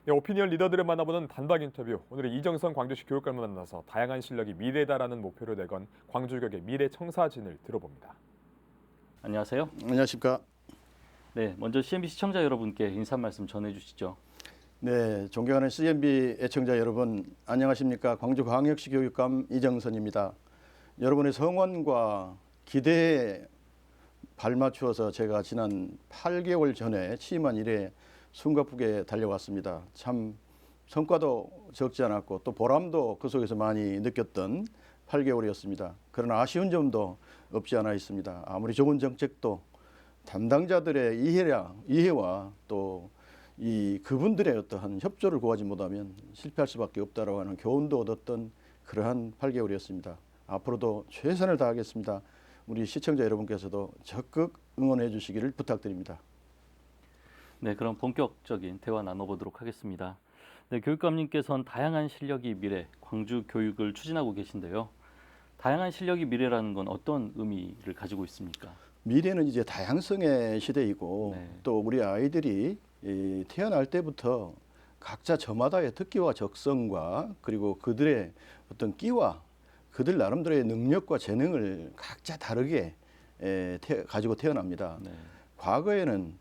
네, 오피니언 리더들을 만나보는 단박 인터뷰. 오늘은 이정선 광주시 교육감을 만나서 다양한 실력이 미래다라는 목표를 내건 광주교육의 미래 청사진을 들어봅니다. 안녕하세요. 안녕하십니까. 네, 먼저 CNB 시청자 여러분께 인사 말씀 전해주시죠. 네, 존경하는 CNB 애청자 여러분, 안녕하십니까. 광주광역시 교육감 이정선입니다. 여러분의 성원과 기대에 발맞추어서 제가 지난 8개월 전에 취임한 이래 숨가쁘게 달려왔습니다. 참 성과도 적지 않았고 또 보람도 그 속에서 많이 느꼈던 8개월이었습니다. 그러나 아쉬운 점도 없지 않아 있습니다. 아무리 좋은 정책도 담당자들의 이해와 또 이 그분들의 어떠한 협조를 구하지 못하면 실패할 수밖에 없다라고 하는 교훈도 얻었던 그러한 8개월이었습니다. 앞으로도 최선을 다하겠습니다. 우리 시청자 여러분께서도 적극 응원해 주시기를 부탁드립니다. 네, 그럼 본격적인 대화 나눠보도록 하겠습니다. 네, 교육감님께서는 다양한 실력이 미래, 광주 교육을 추진하고 계신데요. 다양한 실력이 미래라는 건 어떤 의미를 가지고 있습니까? 미래는 이제 다양성의 시대이고 네. 또 우리 아이들이 태어날 때부터 각자 저마다의 특기와 적성과 그리고 그들의 어떤 끼와 그들 나름대로의 능력과 재능을 각자 다르게 가지고 태어납니다. 네. 과거에는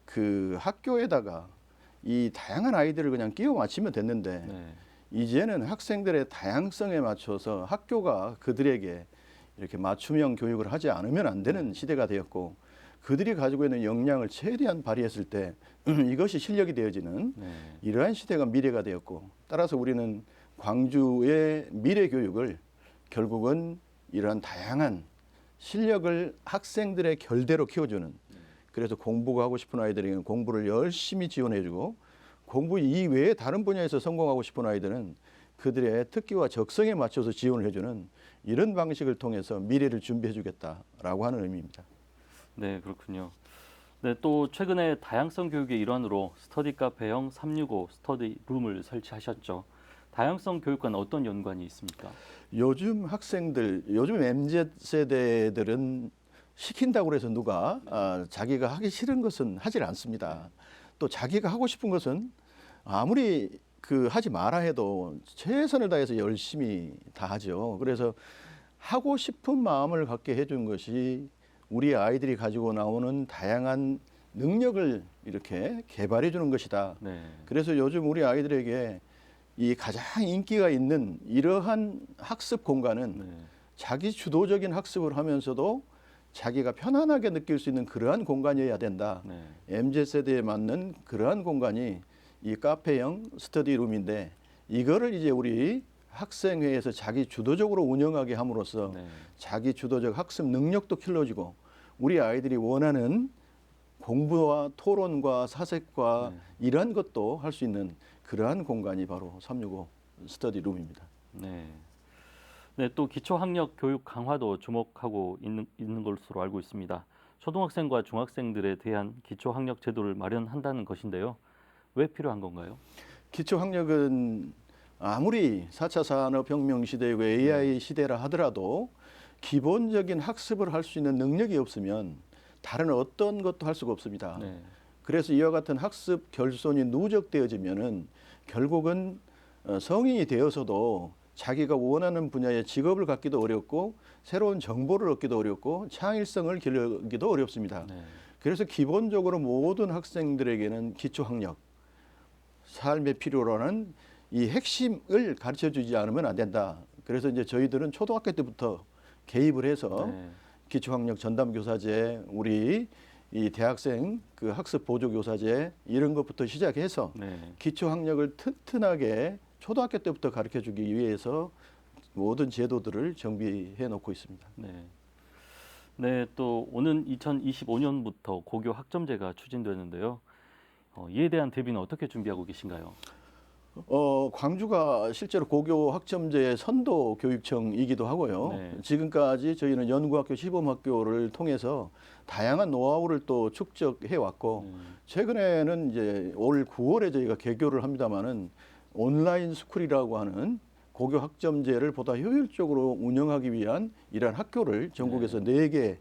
그 학교에다가 이 다양한 아이들을 그냥 끼워 맞추면 됐는데 네. 이제는 학생들의 다양성에 맞춰서 학교가 그들에게 이렇게 맞춤형 교육을 하지 않으면 안 되는 시대가 되었고 그들이 가지고 있는 역량을 최대한 발휘했을 때 이것이 실력이 되어지는 네. 이러한 시대가 미래가 되었고 따라서 우리는 광주의 미래 교육을 결국은 이러한 다양한 실력을 학생들의 결대로 키워주는 그래서 공부가 하고 싶은 아이들에게는 공부를 열심히 지원해주고 공부 이외에 다른 분야에서 성공하고 싶은 아이들은 그들의 특기와 적성에 맞춰서 지원을 해주는 이런 방식을 통해서 미래를 준비해주겠다라고 하는 의미입니다. 네, 그렇군요. 네, 또 최근에 다양성 교육의 일환으로 스터디 카페형 365 스터디 룸을 설치하셨죠. 다양성 교육과는 어떤 연관이 있습니까? 요즘 MZ 세대들은 시킨다고 해서 누가 자기가 하기 싫은 것은 하질 않습니다. 또 자기가 하고 싶은 것은 아무리 하지 마라 해도 최선을 다해서 열심히 다 하죠. 그래서 하고 싶은 마음을 갖게 해준 것이 우리 아이들이 가지고 나오는 다양한 능력을 이렇게 개발해 주는 것이다. 네. 그래서 요즘 우리 아이들에게 이 가장 인기가 있는 이러한 학습 공간은 네. 자기 주도적인 학습을 하면서도 자기가 편안하게 느낄 수 있는 그러한 공간이어야 된다. 네. MZ세대에 맞는 그러한 공간이 이 카페형 스터디룸인데 이거를 이제 우리 학생회에서 자기 주도적으로 운영하게 함으로써 네. 자기 주도적 학습 능력도 길러지고 우리 아이들이 원하는 공부와 토론과 사색과 이러한 것도 할 수 있는 그러한 공간이 바로 365 스터디룸입니다. 네. 네, 또 기초학력 교육 강화도 주목하고 있는 것으로 알고 있습니다. 초등학생과 중학생들에 대한 기초학력 제도를 마련한다는 것인데요. 왜 필요한 건가요? 기초학력은 아무리 4차 산업혁명 시대이고 AI 시대라 하더라도 기본적인 학습을 할 수 있는 능력이 없으면 다른 어떤 것도 할 수가 없습니다. 네. 그래서 이와 같은 학습 결손이 누적되어지면은 결국은 성인이 되어서도 자기가 원하는 분야의 직업을 갖기도 어렵고 새로운 정보를 얻기도 어렵고 창의성을 기르기도 어렵습니다. 네. 그래서 기본적으로 모든 학생들에게는 기초학력, 삶의 필요로 하는 이 핵심을 가르쳐 주지 않으면 안 된다. 그래서 이제 저희들은 초등학교 때부터 개입을 해서 네. 기초학력 전담교사제, 우리 이 대학생 그 학습 보조교사제 이런 것부터 시작해서 네. 기초학력을 튼튼하게 초등학교 때부터 가르쳐 주기 위해서 모든 제도들을 정비해 놓고 있습니다. 네. 네, 또 오는 2025년부터 고교 학점제가 추진되는데요. 이에 대한 대비는 어떻게 준비하고 계신가요? 광주가 실제로 고교 학점제의 선도 교육청이기도 하고요. 네. 지금까지 저희는 연구학교, 시범학교를 통해서 다양한 노하우를 또 축적해 왔고 최근에는 이제 올 9월에 저희가 개교를 합니다마는 온라인 스쿨이라고 하는 고교 학점제를 보다 효율적으로 운영하기 위한 이러한 학교를 전국에서 4개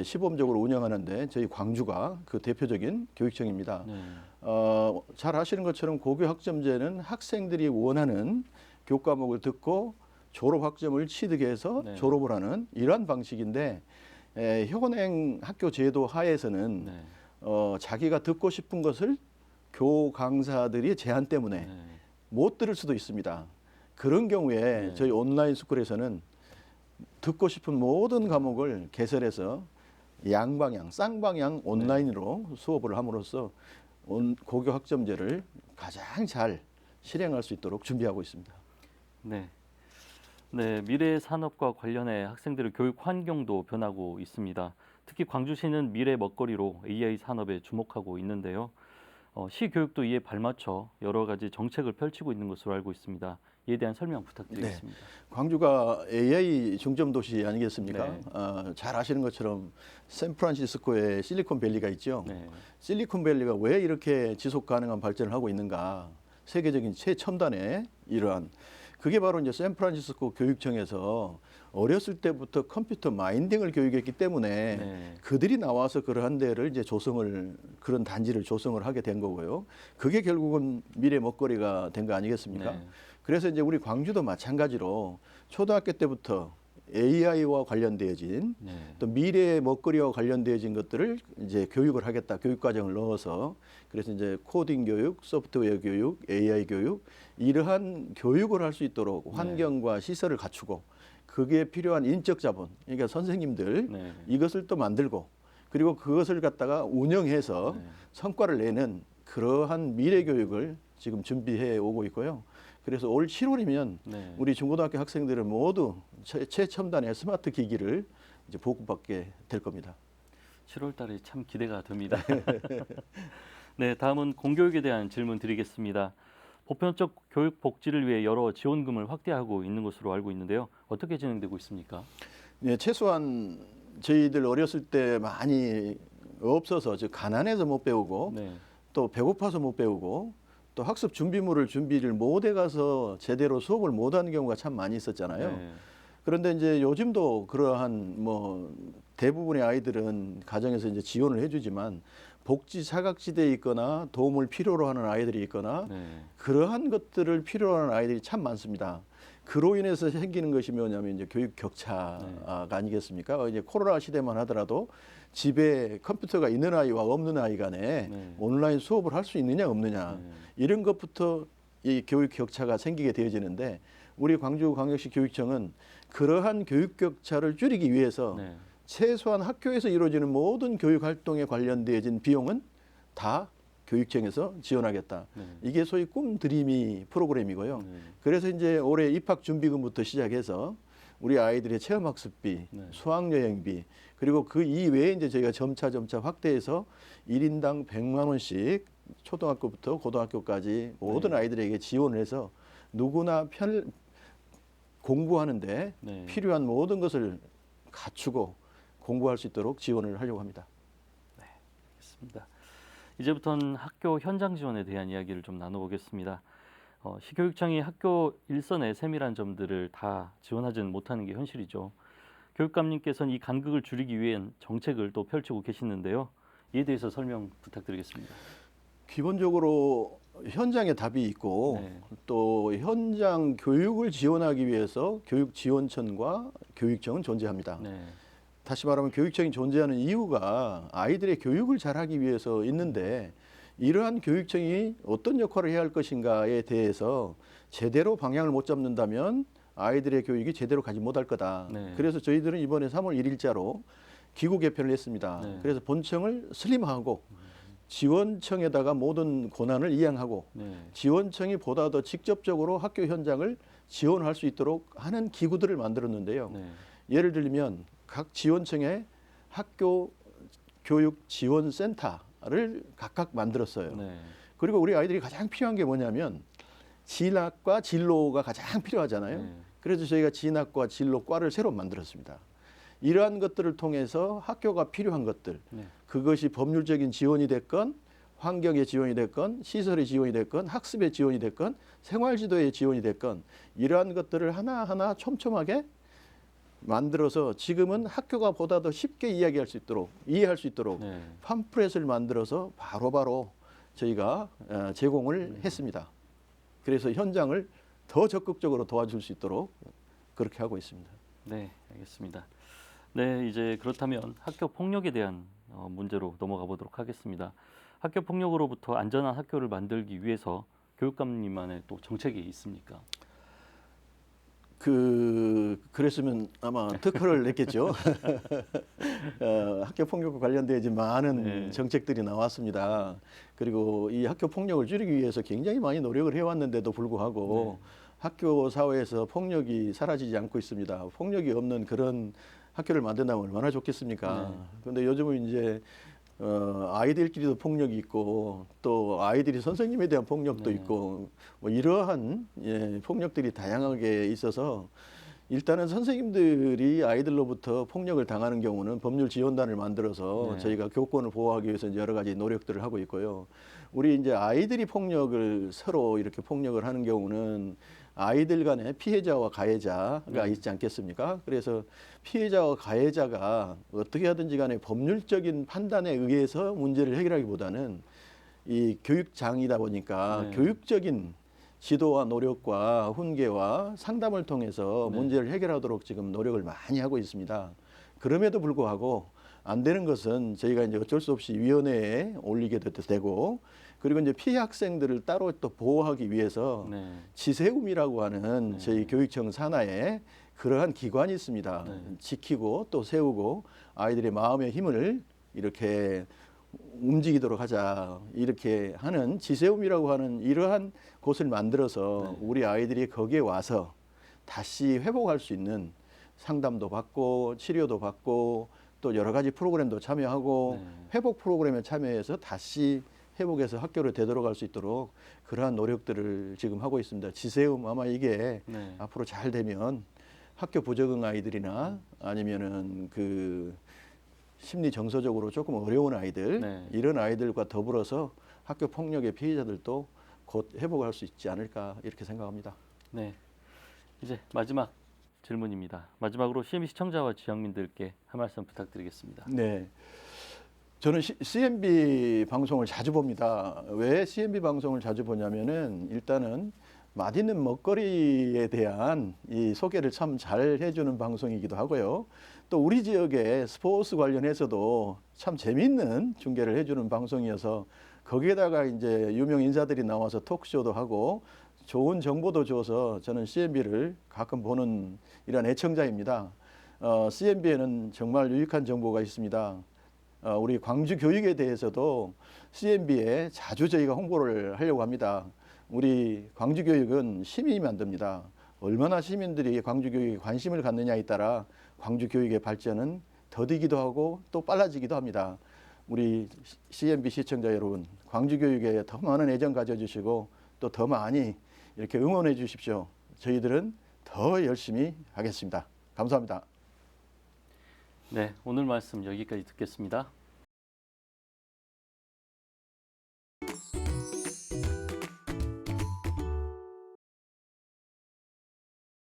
시범적으로 운영하는데 저희 광주가 그 대표적인 교육청입니다. 네. 잘 아시는 것처럼 고교 학점제는 학생들이 원하는 교과목을 듣고 졸업 학점을 취득해서 네. 졸업을 하는 이러한 방식인데 현행 학교 제도 하에서는 네. 자기가 듣고 싶은 것을 교 강사들이 제한 때문에 네. 못 들을 수도 있습니다. 그런 경우에 네. 저희 온라인 스쿨에서는 듣고 싶은 모든 과목을 개설해서 양방향, 쌍방향 온라인으로 수업을 함으로써 고교 학점제를 가장 잘 실행할 수 있도록 준비하고 있습니다. 네. 네, 미래 산업과 관련해 학생들의 교육 환경도 변하고 있습니다. 특히 광주시는 미래 먹거리로 AI 산업에 주목하고 있는데요. 시 교육도 이에 발맞춰 여러 가지 정책을 펼치고 있는 것으로 알고 있습니다. 이에 대한 설명 부탁드리겠습니다. 광주가 AI 중점 도시 아니겠습니까? 네. 잘 아시는 것처럼 샌프란시스코에 실리콘밸리가 있죠. 네. 실리콘밸리가 왜 이렇게 지속 가능한 발전을 하고 있는가? 세계적인 최첨단의 이러한 그게 바로 이제 샌프란시스코 교육청에서 어렸을 때부터 컴퓨터 마인딩을 교육했기 때문에 네. 그들이 나와서 그러한 데를 이제 그런 단지를 조성을 하게 된 거고요. 그게 결국은 미래 먹거리가 된 거 아니겠습니까? 네. 그래서 이제 우리 광주도 마찬가지로 초등학교 때부터 AI와 관련되어진 네. 또 미래의 먹거리와 관련되어진 것들을 이제 교육을 하겠다. 교육 과정을 넣어서 그래서 이제 코딩 교육, 소프트웨어 교육, AI 교육 이러한 교육을 할 수 있도록 환경과 시설을 갖추고 그게 필요한 인적 자본, 그러니까 선생님들 네. 이것을 또 만들고 그리고 그것을 갖다가 운영해서 네. 성과를 내는 그러한 미래 교육을 지금 준비해 오고 있고요. 그래서 올 7월이면 네. 우리 중고등학교 학생들은 모두 최첨단의 스마트 기기를 이제 보급받게 될 겁니다. 7월 달에 참 기대가 됩니다. 네, 다음은 공교육에 대한 질문 드리겠습니다. 보편적 교육 복지를 위해 여러 지원금을 확대하고 있는 것으로 알고 있는데요. 어떻게 진행되고 있습니까? 네, 최소한 저희들 어렸을 때 많이 없어서 즉 가난해서 못 배우고 네. 또 배고파서 못 배우고 또 학습 준비를 못 해가서 제대로 수업을 못하는 경우가 참 많이 있었잖아요. 네. 그런데 이제 요즘도 그러한 뭐 대부분의 아이들은 가정에서 이제 지원을 해주지만 복지 사각지대에 있거나 도움을 필요로 하는 아이들이 있거나 네. 그러한 것들을 필요로 하는 아이들이 참 많습니다. 그로 인해서 생기는 것이 뭐냐면 이제 교육 격차가 아니겠습니까? 이제 코로나 시대만 하더라도 집에 컴퓨터가 있는 아이와 없는 아이 간에 네. 온라인 수업을 할 수 있느냐 없느냐 네. 이런 것부터 이 교육 격차가 생기게 되어지는데 우리 광주광역시 교육청은 그러한 교육 격차를 줄이기 위해서 네. 최소한 학교에서 이루어지는 모든 교육 활동에 관련되어진 비용은 다 교육청에서 지원하겠다. 네. 이게 소위 꿈 드림이 프로그램이고요. 네. 그래서 이제 올해 입학 준비금부터 시작해서 우리 아이들의 체험학습비, 네. 수학여행비 그리고 그 이외에 이제 저희가 점차 확대해서 1인당 100만 원씩 초등학교부터 고등학교까지 모든 네. 아이들에게 지원을 해서 누구나 공부하는데 네. 필요한 모든 것을 갖추고 공부할 수 있도록 지원을 하려고 합니다. 알겠습니다. 이제부터는 학교 현장 지원에 대한 이야기를 좀 나눠보겠습니다. 시교육청이 학교 일선의 세밀한 점들을 다 지원하지는 못하는 게 현실이죠. 교육감님께서는 이 간극을 줄이기 위한 정책을 또 펼치고 계시는데요. 이에 대해서 설명 부탁드리겠습니다. 기본적으로 현장에 답이 있고 네. 또 현장 교육을 지원하기 위해서 교육지원청과 교육청은 존재합니다. 네. 다시 말하면 교육청이 존재하는 이유가 아이들의 교육을 잘하기 위해서 있는데 이러한 교육청이 어떤 역할을 해야 할 것인가에 대해서 제대로 방향을 못 잡는다면 아이들의 교육이 제대로 가지 못할 거다. 네. 그래서 저희들은 이번에 3월 1일자로 기구 개편을 했습니다. 네. 그래서 본청을 슬림하고 지원청에다가 모든 권한을 이양하고 네. 지원청이 보다 더 직접적으로 학교 현장을 지원할 수 있도록 하는 기구들을 만들었는데요. 네. 예를 들면 각 지원청에 학교 교육 지원 센터를 각각 만들었어요. 네. 그리고 우리 아이들이 가장 필요한 게 뭐냐면 진학과 진로가 가장 필요하잖아요. 네. 그래서 저희가 진학과 진로과를 새로 만들었습니다. 이러한 것들을 통해서 학교가 필요한 것들, 네. 그것이 법률적인 지원이 됐건 환경의 지원이 됐건 시설의 지원이 됐건 학습의 지원이 됐건 생활지도의 지원이 됐건 이러한 것들을 하나하나 촘촘하게 만들어서 지금은 학교가 보다 더 쉽게 이해할 수 있도록 네. 팜플렛을 만들어서 바로바로 저희가 제공을 했습니다. 그래서 현장을 더 적극적으로 도와줄 수 있도록 그렇게 하고 있습니다. 네, 알겠습니다. 네, 이제 그렇다면 학교 폭력에 대한 문제로 넘어가 보도록 하겠습니다. 학교 폭력으로부터 안전한 학교를 만들기 위해서 교육감님만의 또 정책이 있습니까? 그랬으면 아마 특허를 냈겠죠. 학교 폭력과 관련되어 이제 많은 네. 정책들이 나왔습니다. 그리고 이 학교 폭력을 줄이기 위해서 굉장히 많이 노력을 해왔는데도 불구하고 학교 사회에서 폭력이 사라지지 않고 있습니다. 폭력이 없는 그런 학교를 만든다면 얼마나 좋겠습니까? 그런데 요즘은 이제 아이들끼리도 폭력이 있고 또 아이들이 선생님에 대한 폭력도 있고 뭐 이러한 폭력들이 다양하게 있어서 일단은 선생님들이 아이들로부터 폭력을 당하는 경우는 법률 지원단을 만들어서 저희가 교권을 보호하기 위해서 이제 여러 가지 노력들을 하고 있고요. 우리 이제 아이들이 폭력을 서로 이렇게 폭력을 하는 경우는 아이들 간에 피해자와 가해자가 있지 않겠습니까? 그래서 피해자와 가해자가 어떻게 하든지 간에 법률적인 판단에 의해서 문제를 해결하기보다는 이 교육장이다 보니까 교육적인 지도와 노력과 훈계와 상담을 통해서 문제를 해결하도록 지금 노력을 많이 하고 있습니다. 그럼에도 불구하고 안 되는 것은 저희가 이제 어쩔 수 없이 위원회에 올리게 되고 그리고 이제 피해 학생들을 따로 또 보호하기 위해서 지세움이라고 하는 저희 교육청 산하에 그러한 기관이 있습니다. 지키고 또 세우고 아이들의 마음의 힘을 이렇게 움직이도록 하자 이렇게 하는 지세움이라고 하는 이러한 곳을 만들어서 우리 아이들이 거기에 와서 다시 회복할 수 있는 상담도 받고 치료도 받고 또 여러 가지 프로그램도 참여하고 회복 프로그램에 참여해서 다시 회복해서 학교로 되돌아갈 수 있도록 그러한 노력들을 지금 하고 있습니다. 지세움 아마 이게 앞으로 잘 되면 학교 부적응 아이들이나 아니면은 그 심리 정서적으로 조금 어려운 아이들 이런 아이들과 더불어서 학교 폭력의 피해자들도 곧 회복할 수 있지 않을까 이렇게 생각합니다. 네, 이제 마지막 질문입니다. 마지막으로 CMB 시청자와 지역민들께 한 말씀 부탁드리겠습니다. 네. 저는 CMB 방송을 자주 봅니다. 왜 CMB 방송을 자주 보냐면은 일단은 맛있는 먹거리에 대한 이 소개를 참 잘 해주는 방송이기도 하고요. 또 우리 지역의 스포츠 관련해서도 참 재밌는 중계를 해주는 방송이어서 거기에다가 이제 유명 인사들이 나와서 토크쇼도 하고 좋은 정보도 줘서 저는 CMB를 가끔 보는 이런 애청자입니다. CMB에는 정말 유익한 정보가 있습니다. 우리 광주 교육에 대해서도 CMB에 자주 저희가 홍보를 하려고 합니다. 우리 광주 교육은 시민이 만듭니다. 얼마나 시민들이 광주 교육에 관심을 갖느냐에 따라 광주 교육의 발전은 더디기도 하고 또 빨라지기도 합니다. 우리 CMB 시청자 여러분, 광주 교육에 더 많은 애정 가져주시고 또 더 많이 이렇게 응원해 주십시오. 저희들은 더 열심히 하겠습니다. 감사합니다. 네, 오늘 말씀 여기까지 듣겠습니다.